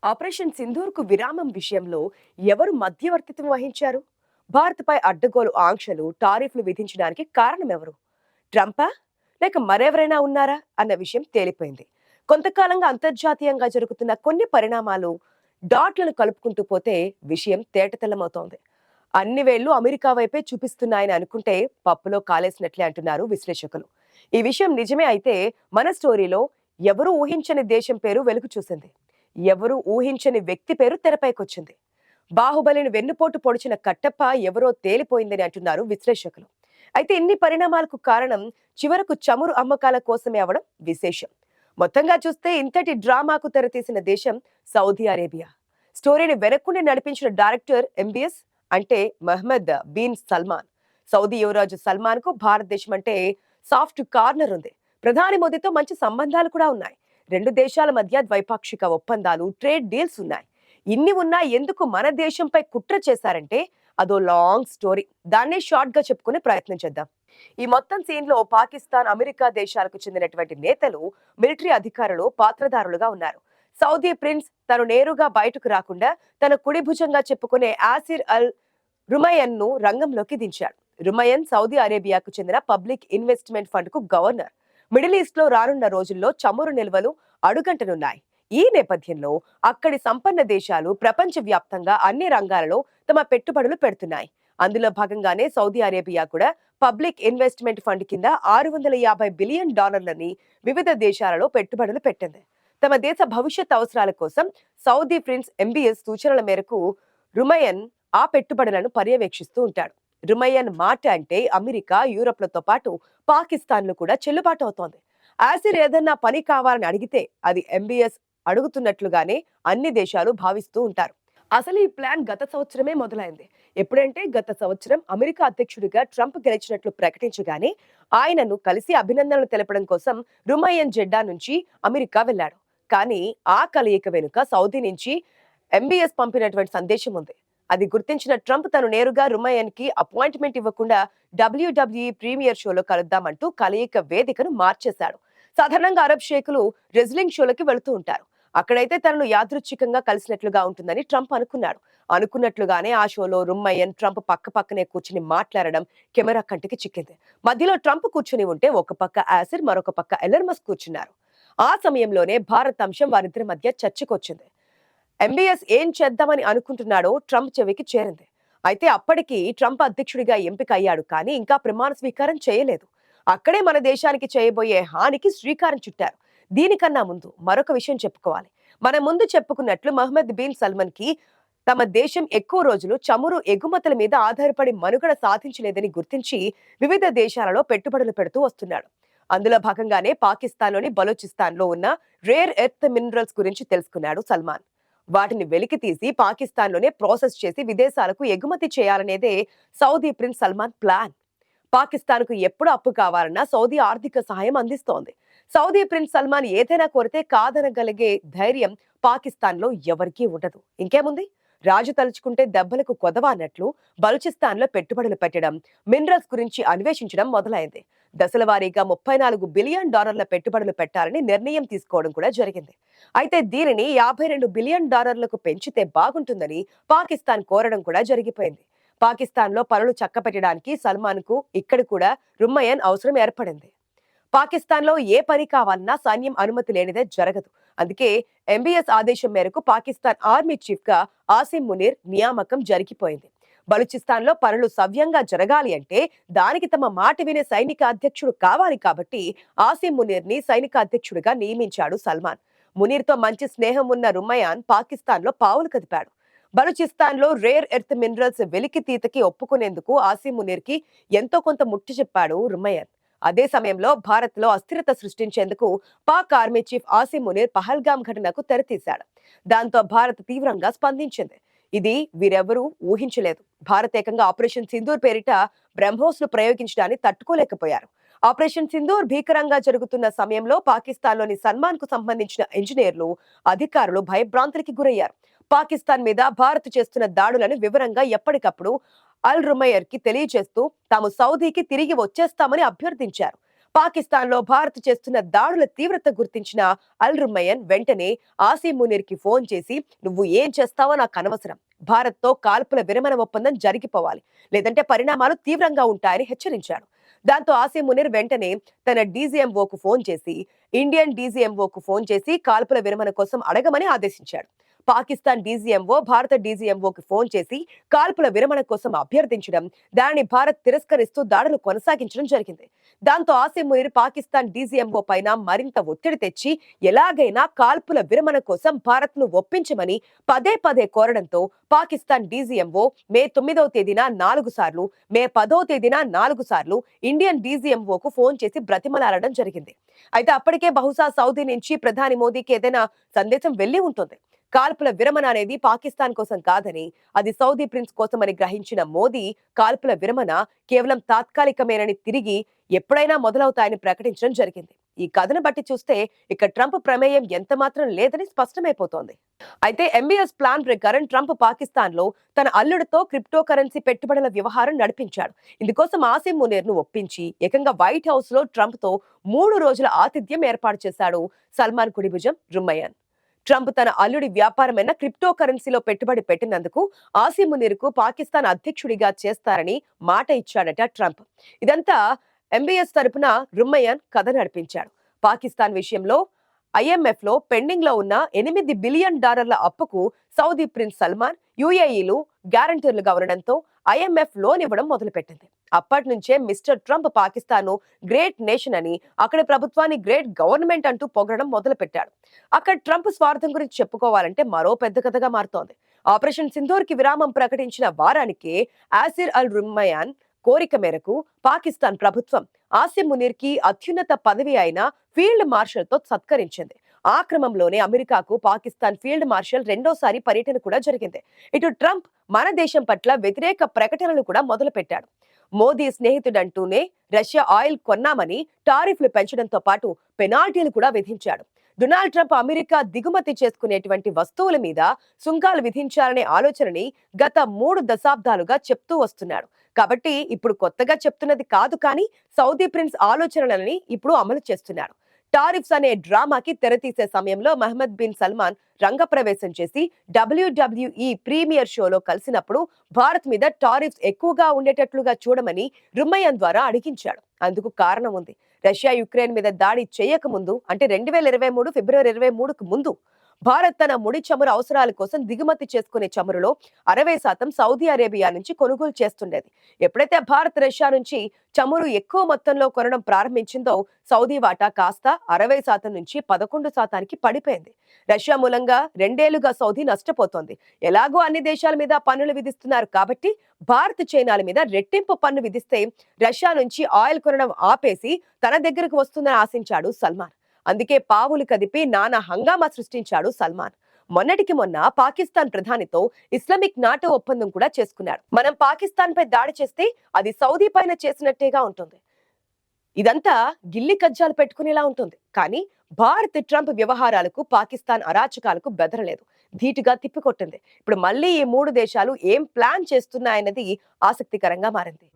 Operation సింధూర్కు విరామం విషయంలో ఎవరు మధ్యవర్తిత్వం వహించారు? భారత్పై అడ్డగోలు ఆంక్షలు, టారిఫ్లు విధించడానికి కారణం ఎవరు? ట్రంపా? లేక మరెవరైనా ఉన్నారా అన్న విషయం తేలిపోయింది. కొంతకాలంగా అంతర్జాతీయంగా జరుగుతున్న కొన్ని పరిణామాలు డాట్లను కలుపుకుంటూ పోతే విషయం తేటతెల్లమవుతోంది. అన్ని వేళ్లు అమెరికా వైపే చూపిస్తున్నాయని అనుకుంటే పప్పులో కాలేసినట్లే అంటున్నారు విశ్లేషకులు. ఈ విషయం నిజమే అయితే మన స్టోరీలో ఎవరూ ఊహించని దేశం పేరు వెలుగు చూసింది. ఎవరూ ఊహించని వ్యక్తి పేరు తెరపైకొచ్చింది. బాహుబలిని వెన్నుపోటు పొడిచిన కట్టప్ప ఎవరో తేలిపోయిందని అంటున్నారు విశ్లేషకులు. అయితే ఇన్ని పరిణామాలకు కారణం చివరకు చమురు అమ్మకాల కోసమే అవడం విశేషం. మొత్తంగా చూస్తే ఇంతటి డ్రామాకు తెరతీసిన దేశం సౌదీ అరేబియా. స్టోరీని వెనక్కుండి నడిపించిన డైరెక్టర్ ఎంబీఎస్ అంటే మహ్మద్ బిన్ సల్మాన్. సౌదీ యువరాజు సల్మాన్ కు భారతదేశం అంటే సాఫ్ట్ కార్నర్ ఉంది. ప్రధాని మోదీతో మంచి సంబంధాలు కూడా ఉన్నాయి. రెండు దేశాల మధ్య ద్వైపాక్షిక ఒప్పందాలు, ట్రేడ్ డీల్స్ ఉన్నాయి. ఇన్ని ఉన్నా ఎందుకు మన దేశంపై కుట్ర చేశారంటే అదో లాంగ్ స్టోరీ. దాన్నే షార్ట్ గా చెప్పుకునే ప్రయత్నం చేద్దాం. ఈ మొత్తం సీన్ లో పాకిస్తాన్, అమెరికా దేశాలకు చెందినటువంటి నేతలు, మిలిటరీ అధికారులు పాత్రధారులుగా ఉన్నారు. సౌదీ ప్రిన్స్ తను నేరుగా బయటకు రాకుండా తన కుడి భుజంగా చెప్పుకునే ఆసిర్ అల్ రుమయన్ ను రంగంలోకి దించాడు. రుమయన్ సౌదీ అరేబియాకు చెందిన పబ్లిక్ ఇన్వెస్ట్మెంట్ ఫండ్ కు గవర్నర్. మిడిల్ ఈస్ట్ లో రానున్న రోజుల్లో చమురు నిల్వలు అడుగంటనున్నాయి. ఈ నేపథ్యంలో అక్కడి సంపన్న దేశాలు ప్రపంచ వ్యాప్తంగా అన్ని రంగాలలో తమ పెట్టుబడులు పెడుతున్నాయి. అందులో భాగంగానే సౌదీ అరేబియా కూడా పబ్లిక్ ఇన్వెస్ట్మెంట్ ఫండ్ కింద $650 బిలియన్ వివిధ దేశాలలో పెట్టుబడులు పెట్టింది. తమ దేశ భవిష్యత్ అవసరాల కోసం సౌదీ ప్రిన్స్ ఎంబీఎస్ సూచనల మేరకు రుమయన్ ఆ పెట్టుబడులను పర్యవేక్షిస్తూ ఉంటాడు. రుమయన్ మాట అంటే అమెరికా, యూరప్లతో పాటు పాకిస్తాన్ లో కూడా చెల్లుబాటు అవుతోంది. ఆసిర్ ఏదన్నా పని కావాలని అడిగితే అది ఎంబీఎస్ అడుగుతున్నట్లుగానే అన్ని దేశాలు భావిస్తూ ఉంటారు. అసలు ఈ ప్లాన్ గత సంవత్సరమే మొదలైంది. ఎప్పుడంటే గత సంవత్సరం అమెరికా అధ్యక్షుడిగా ట్రంప్ గెలిచినట్లు ప్రకటించగానే ఆయనను కలిసి అభినందనలు తెలపడం కోసం రుమయన్ జెడ్డా నుంచి అమెరికా వెళ్లాడు. కానీ ఆ కలయిక వెనుక సౌదీ నుంచి ఎంబీఎస్ పంపినటువంటి సందేశం ఉంది. అది గుర్తించిన ట్రంప్ తను నేరుగా రుమయన్ కి అపాయింట్మెంట్ ఇవ్వకుండా డబ్ల్యూడబ్ల్యూఈ ప్రీమియర్ షోలో కలుద్దామంటూ కలయిక వేదికను మార్చేశాడు. సాధారణంగా అరబ్ షేకులు రెజ్లింగ్ షోలకి వెళుతూ ఉంటారు. అక్కడైతే తనను యాదృచ్ఛికంగా కలిసినట్లుగా ఉంటుందని ట్రంప్ అనుకున్నాడు. అనుకున్నట్లుగానే ఆ షోలో రుమ్మయన్ ట్రంప్ పక్క పక్కనే కూర్చుని మాట్లాడడం కెమెరా కంటికి చిక్కింది. మధ్యలో ట్రంప్ కూర్చుని ఉంటే ఒక పక్క ఆసిర్, మరొక పక్క ఎలన్ మస్క్ కూర్చున్నారు. ఆ సమయంలోనే భారత్ అంశం వారిద్దరి మధ్య చర్చకొచ్చింది. ఎంబీఎస్ ఏం చేద్దామని అనుకుంటున్నాడో ట్రంప్ చెవికి చేరింది. అయితే అప్పటికి ట్రంప్ అధ్యక్షుడిగా ఎంపిక అయ్యాడు, కానీ ఇంకా ప్రమాణ స్వీకారం చేయలేదు. అక్కడే మన దేశానికి చేయబోయే హానికి శ్రీకారం చుట్టారు. దీనికన్నా ముందు మరొక విషయం చెప్పుకోవాలి. మన ముందు చెప్పుకున్నట్లు మహ్మద్ బిన్ సల్మాన్ కి తమ దేశం ఎక్కువ రోజులు చమురు ఎగుమతుల మీద ఆధారపడి మనుగడ సాధించలేదని గుర్తించి వివిధ దేశాలలో పెట్టుబడులు పెడుతూ వస్తున్నాడు. అందులో భాగంగానే పాకిస్తాన్లోని బలోచిస్తాన్ లో ఉన్న రేర్ ఎర్త్ మినరల్స్ గురించి తెలుసుకున్నాడు సల్మాన్. వాటిని వెలికి తీసి పాకిస్తాన్లోనే ప్రాసెస్ చేసి విదేశాలకు ఎగుమతి చేయాలనేదే Saudi prince Salman plan. Pakistan కు ఎప్పుడు అప్పు కావాలన్నా సౌదీ ఆర్థిక సహాయం అందిస్తోంది. సౌదీ ప్రిన్స్ సల్మాన్ ఏదైనా కోరితే కాదనగలిగే ధైర్యం పాకిస్తాన్ లో ఎవరికీ ఉండదు. ఇంకేముంది, రాజు తలుచుకుంటే దెబ్బలకు కొదవ అన్నట్లు బలూచిస్తాన్ లో పెట్టుబడులు పెట్టడం, మినరల్స్ గురించి అన్వేషించడం మొదలైంది. దశల వారీగా $34 బిలియన్ పెట్టుబడులు పెట్టాలని నిర్ణయం తీసుకోవడం కూడా జరిగింది. అయితే దీనిని $52 బిలియన్ పెంచితే బాగుంటుందని పాకిస్తాన్ కోరడం కూడా జరిగిపోయింది. పాకిస్తాన్ లో పనులు చక్కపెట్టడానికి సల్మాన్ కు ఇక్కడ కూడా రుమ్మయన్ అవసరం ఏర్పడింది. పాకిస్తాన్ లో ఏ పని కావాలన్నా సైన్యం అనుమతి లేనిదే జరగదు. అందుకే ఎంబీఎస్ ఆదేశం మేరకు పాకిస్తాన్ ఆర్మీ చీఫ్ గా ఆసిమ్ మునీర్ నియామకం జరిగిపోయింది. బలూచిస్తాన్ లో పనులు సవ్యంగా జరగాలి అంటే దానికి తమ మాట వినే సైనిక అధ్యక్షుడు కావాలి. కాబట్టి ఆసిమ్ మునీర్ ని సైనిక అధ్యక్షుడిగా నియమించాడు సల్మాన్. మునీర్ తో మంచి స్నేహం ఉన్న రుమ్మయాన్ పాకిస్తాన్ లో పావులు కదిపాడు. బలూచిస్తాన్ లో రేర్ ఎర్త్ మినరల్స్ వెలికి తీతకి ఒప్పుకునేందుకు ఆసిమ్ మునీర్ కి ఎంతో కొంత ముట్టి చెప్పాడు రుమ్మయాన్. అదే సమయంలో భారత్ లో అస్థిరత సృష్టించేందుకు పాక్ ఆర్మీ చీఫ్ ఆసిమ్ మునీర్ పహల్గామ్ ఘటనకు తెరతీశాడు. దాంతో భారత్ తీవ్రంగా స్పందించింది. ఇది వీరెవరూ ఊహించలేదు. భారత్ ఏకంగా ఆపరేషన్ సింధూర్ పేరిట బ్రహ్మోస్ ను ప్రయోగించడాన్ని తట్టుకోలేకపోయారు. ఆపరేషన్ సింధూర్ భీకరంగా జరుగుతున్న సమయంలో పాకిస్తాన్ లోని సల్మాన్ కు సంబంధించిన ఇంజనీర్లు, అధికారులు భయభ్రాంతులకి గురయ్యారు. పాకిస్తాన్ మీద భారత్ చేస్తున్న దాడులను వివరంగా ఎప్పటికప్పుడు అల్ రుమయర్ కి తెలియజేస్తూ తాము సౌదీకి తిరిగి వచ్చేస్తామని అభ్యర్థించారు. పాకిస్తాన్ లో భారత్ చేస్తున్న దాడుల తీవ్రత గుర్తించిన అల్ రుమ్మయన్ వెంటనే ఆసిమ్ మునీర్ కి ఫోన్ చేసి, నువ్వు ఏం చేస్తావో నాకు అనవసరం, భారత్ తో కాల్పుల విరమణ ఒప్పందం జరిగిపోవాలి, లేదంటే పరిణామాలు తీవ్రంగా ఉంటాయని హెచ్చరించాడు. దాంతో ఆసిమ్ మునీర్ వెంటనే తన డీజీఎంఓకు ఫోన్ చేసి ఇండియన్ డీజీఎంఓకు ఫోన్ చేసి కాల్పుల విరమణ కోసం అడగమని ఆదేశించాడు. పాకిస్తాన్ డీజీఎంఓ భారత డీజీఎంఓకి ఫోన్ చేసి కాల్పుల విరమణ కోసం అభ్యర్థించడం, దానిని భారత్ తిరస్కరిస్తూ దాడులు కొనసాగించడం జరిగింది. దాంతో ఆసిమ్ మునీర్ పాకిస్తాన్ డీజీఎంఓ పైన మరింత ఒత్తిడి తెచ్చి ఎలాగైనా కాల్పుల విరమణ కోసం భారత్ ను ఒప్పించమని పదే పదే కోరడంతో పాకిస్తాన్ డీజీఎంఓ మే 9వ తేదీన 4 సార్లు, మే 10వ తేదీన 4 సార్లు ఇండియన్ డీజీఎంఓకు ఫోన్ చేసి బ్రతిమలాడడం జరిగింది. అయితే అప్పటికే బహుశా సౌదీ నుంచి ప్రధాని మోదీకి ఏదైనా సందేశం వెళ్లి ఉంటుంది. కాల్పుల విరమణ అనేది పాకిస్తాన్ కోసం కాదని, అది సౌదీ ప్రిన్స్ కోసమని గ్రహించిన మోదీ కాల్పుల విరమణ కేవలం తాత్కాలికమేనని, తిరిగి ఎప్పుడైనా మొదలవుతాయని ప్రకటించడం జరిగింది. ఈ కథను బట్టి చూస్తే ఇక ట్రంప్ ప్రమేయం ఎంత మాత్రం లేదని స్పష్టమైపోతోంది. అయితే ఎంబీఎస్ ప్లాన్ ప్రకారం ట్రంప్ పాకిస్తాన్ లో తన అల్లుడితో క్రిప్టో కరెన్సీ పెట్టుబడుల వ్యవహారం నడిపించాడు. ఇందుకోసం ఆసిమ్ మునీర్ ను ఒప్పించి ఏకంగా వైట్ హౌస్ లో ట్రంప్ తో 3 రోజుల ఆతిథ్యం ఏర్పాటు చేశాడు సల్మాన్ కుడిభుజం రుమ్మయన్. ట్రంప్ తన అల్లుడి వ్యాపారమైన క్రిప్టో కరెన్సీలో పెట్టుబడి పెట్టినందుకు ఆసిమ్ మునీర్ కు పాకిస్తాన్ అధ్యక్షుడిగా చేస్తారని మాట ఇచ్చాడట ట్రంప్. ఇదంతా ఎంబీఎస్ తరపున రుమ్మయన్ కథ నడిపించాడు. పాకిస్తాన్ విషయంలో IMF లో పెండింగ్ లో ఉన్న $8 బిలియన్ అప్పుకు సౌదీ ప్రిన్స్ సల్మాన్, యుఏఈలు గ్యారంటీర్లుగా ఉండడంతో IMF లోన్ ఇవ్వడం మొదలుపెట్టింది. అప్పటి నుంచే mister Trump Pakistan great nation అని, అక్కడి ప్రభుత్వాన్ని గ్రేట్ గవర్నమెంట్ అంటూ పొగడడం మొదలు పెట్టాడు. అక్కడ ట్రంప్ స్వార్థం గురించి చెప్పుకోవాలంటే మరో పెద్ద కథగా మారుతోంది. ఆపరేషన్ సింధూర్ కి విరామం ప్రకటించిన వారానికే ఆసిర్ అల్ రుమ్మయాన్ కోరిక మేరకు పాకిస్తాన్ ప్రభుత్వం ఆసిమ్ మునీర్ కి అత్యున్నత పదవి అయిన ఫీల్డ్ మార్షల్ తో సత్కరించింది. ఆ క్రమంలోనే అమెరికాకు పాకిస్తాన్ ఫీల్డ్ మార్షల్ రెండోసారి పర్యటన కూడా జరిగింది. ఇటు ట్రంప్ మన దేశం పట్ల వ్యతిరేక ప్రకటనలు కూడా మొదలు పెట్టాడు. మోదీ స్నేహితుడంటూనే రష్యా ఆయిల్ కొన్నామని టారిఫ్లు పెంచడంతో పాటు పెనాల్టీలు కూడా విధించాడు. డొనాల్డ్ ట్రంప్ అమెరికా దిగుమతి చేసుకునేటువంటి వస్తువుల మీద సుంకాలు విధించాలనే ఆలోచనని గత 3 దశాబ్దాలుగా చెప్తూ వస్తున్నాడు. కాబట్టి ఇప్పుడు కొత్తగా చెప్తున్నది కాదు, కానీ సౌదీ ప్రిన్స్ ఆలోచనలని ఇప్పుడు అమలు చేస్తున్నాడు. టారిఫ్స్ అనే డ్రామాకి తెరతీసే సమయంలో మహమ్మద్ బిన్ సల్మాన్ రంగప్రవేశం చేసి WWE ప్రీమియర్ షోలో కలిసినప్పుడు భారత్ మీద టారిఫ్స్ ఎక్కువగా ఉండేటట్లుగా చూడమని రుమ్మయన్ ద్వారా అడిగించాడు. అందుకు కారణం ఉంది. రష్యా యుక్రెయిన్ మీద దాడి చేయకముందు, అంటే 2023 ఫిబ్రవరి 23కు ముందు భారత్ తన ముడి చమురు అవసరాల కోసం దిగుమతి చేసుకునే చమురులో 60% సౌదీ అరేబియా నుంచి కొనుగోలు చేస్తుండేది. ఎప్పుడైతే భారత్ రష్యా నుంచి చమురు ఎక్కువ మొత్తంలో కొనడం ప్రారంభించిందో సౌదీ వాటా కాస్త 60% నుంచి 11%కి పడిపోయింది. రష్యా మూలంగా 2 ఏళ్లుగా సౌదీ నష్టపోతోంది. ఎలాగో అన్ని దేశాల మీద పన్నులు విధిస్తున్నారు కాబట్టి భారత్ చైనాల మీద రెట్టింపు పన్ను విధిస్తే రష్యా నుంచి ఆయిల్ కొనడం ఆపేసి తన దగ్గరకు వస్తుందని ఆశించాడు సల్మాన్. అందుకే పావులు కదిపి నానా హంగామా సృష్టించాడు సల్మాన్. మొన్నటికి మొన్న పాకిస్తాన్ ప్రధానితో ఇస్లామిక్ నాటో ఒప్పందం కూడా చేసుకున్నాడు. మనం పాకిస్తాన్ పై దాడి చేస్తే అది సౌదీ పైన చేసినట్టేగా ఉంటుంది. ఇదంతా గిల్లి కజ్జాలు పెట్టుకునేలా ఉంటుంది. కానీ భారత్ ట్రంప్ వ్యవహారాలకు, పాకిస్తాన్ అరాచకాలకు బెదరలేదు, ధీటుగా తిప్పికొట్టింది. ఇప్పుడు మళ్ళీ ఈ 3 దేశాలు ఏం ప్లాన్ చేస్తున్నాయన్నది ఆసక్తికరంగా మారింది.